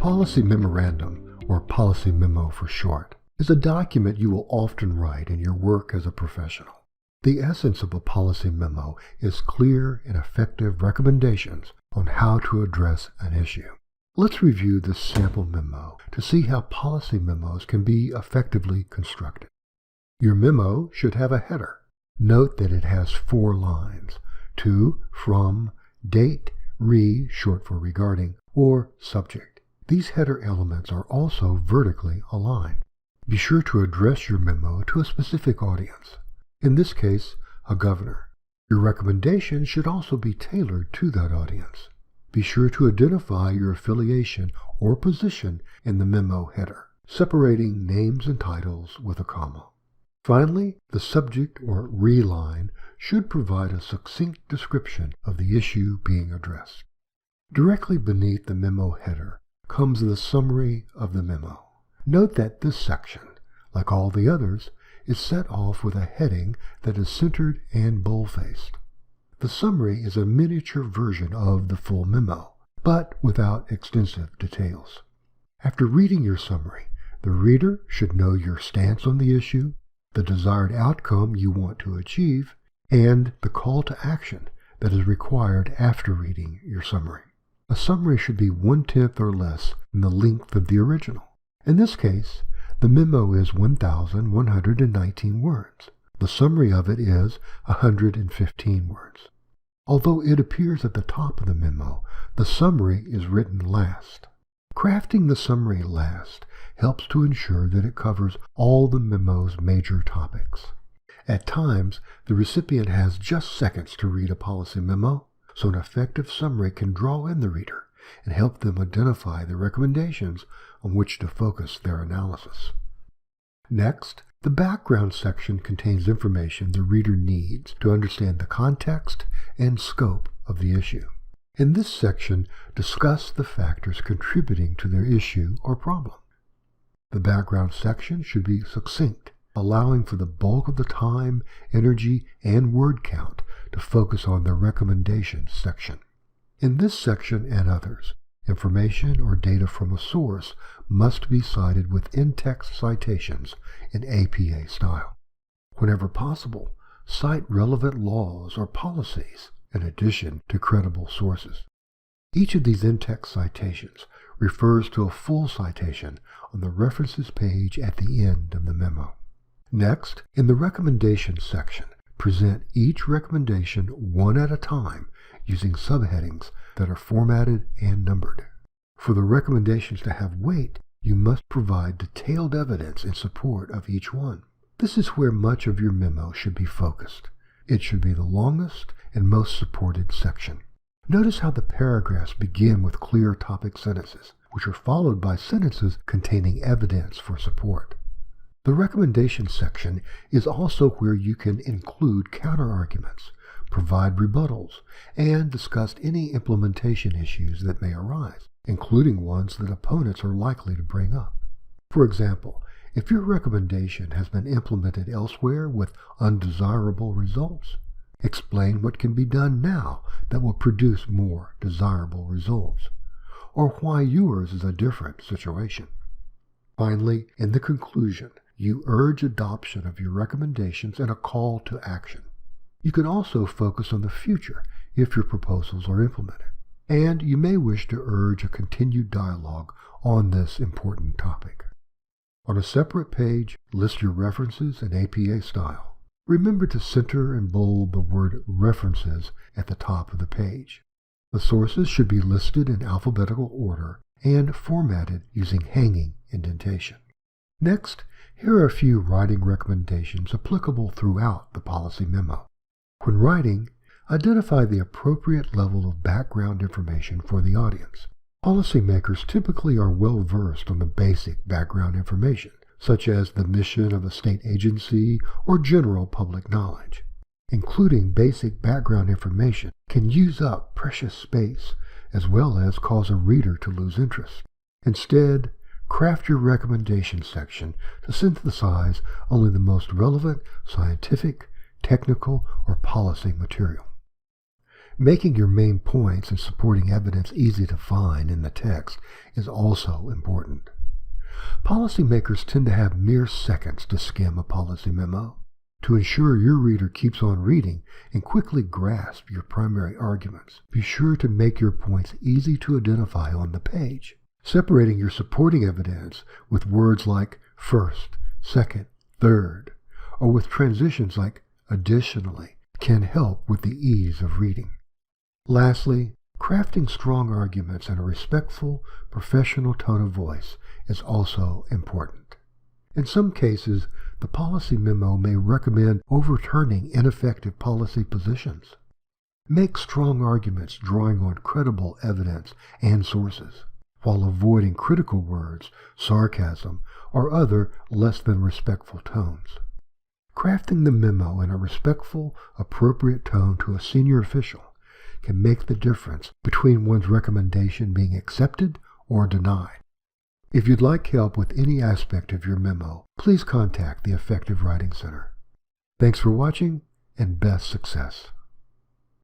policy memorandum, or policy memo for short, is a document you will often write in your work as a professional. The essence of a policy memo is clear and effective recommendations on how to address an issue. Let's review this sample memo to see how policy memos can be effectively constructed. Your memo should have a header. Note that it has 4 lines: to, from, date, re, short for regarding, or subject. These header elements are also vertically aligned. Be sure to address your memo to a specific audience. In this case, a governor. Your recommendation should also be tailored to that audience. Be sure to identify your affiliation or position in the memo header, separating names and titles with a comma. Finally, the subject or re line should provide a succinct description of the issue being addressed. Directly beneath the memo header comes the summary of the memo. Note that this section, like all the others, is set off with a heading that is centered and bold-faced. The summary is a miniature version of the full memo, but without extensive details. After reading your summary, the reader should know your stance on the issue, the desired outcome you want to achieve, and the call to action that is required after reading your summary. A summary should be 1/10 or less than the length of the original. In this case, the memo is 1,119 words. The summary of it is 115 words. Although it appears at the top of the memo, the summary is written last. Crafting the summary last helps to ensure that it covers all the memo's major topics. At times, the recipient has just seconds to read a policy memo, so an effective summary can draw in the reader and help them identify the recommendations on which to focus their analysis. Next, the background section contains information the reader needs to understand the context and scope of the issue. In this section, discuss the factors contributing to their issue or problem. The background section should be succinct, allowing for the bulk of the time, energy, and word count to focus on the recommendations section. In this section and others, information or data from a source must be cited with in-text citations in APA style. Whenever possible, cite relevant laws or policies in addition to credible sources. Each of these in-text citations refers to a full citation on the references page at the end of the memo. Next, in the recommendations section, present each recommendation one at a time using subheadings that are formatted and numbered. For the recommendations to have weight, you must provide detailed evidence in support of each one. This is where much of your memo should be focused. It should be the longest and most supported section. Notice how the paragraphs begin with clear topic sentences, which are followed by sentences containing evidence for support. The recommendation section is also where you can include counterarguments, provide rebuttals, and discuss any implementation issues that may arise, including ones that opponents are likely to bring up. For example, if your recommendation has been implemented elsewhere with undesirable results, explain what can be done now that will produce more desirable results, or why yours is a different situation. Finally, in the conclusion, you urge adoption of your recommendations and a call to action. You can also focus on the future if your proposals are implemented, and you may wish to urge a continued dialogue on this important topic. On a separate page, list your references in APA style. Remember to center and bold the word references at the top of the page. The sources should be listed in alphabetical order and formatted using hanging indentation. Next, here are a few writing recommendations applicable throughout the policy memo. When writing, identify the appropriate level of background information for the audience. Policymakers typically are well versed on the basic background information, such as the mission of a state agency or general public knowledge. Including basic background information can use up precious space as well as cause a reader to lose interest. Instead, craft your recommendation section to synthesize only the most relevant scientific, technical, or policy material. Making your main points and supporting evidence easy to find in the text is also important. Policymakers tend to have mere seconds to skim a policy memo. To ensure your reader keeps on reading and quickly grasps your primary arguments, be sure to make your points easy to identify on the page. Separating your supporting evidence with words like first, second, third, or with transitions like additionally can help with the ease of reading. Lastly, crafting strong arguments in a respectful, professional tone of voice is also important. In some cases, the policy memo may recommend overturning ineffective policy positions. Make strong arguments drawing on credible evidence and sources, while avoiding critical words, sarcasm, or other less than respectful tones. Crafting the memo in a respectful, appropriate tone to a senior official can make the difference between one's recommendation being accepted or denied. If you'd like help with any aspect of your memo, please contact the Effective Writing Center. Thanks for watching, and best success.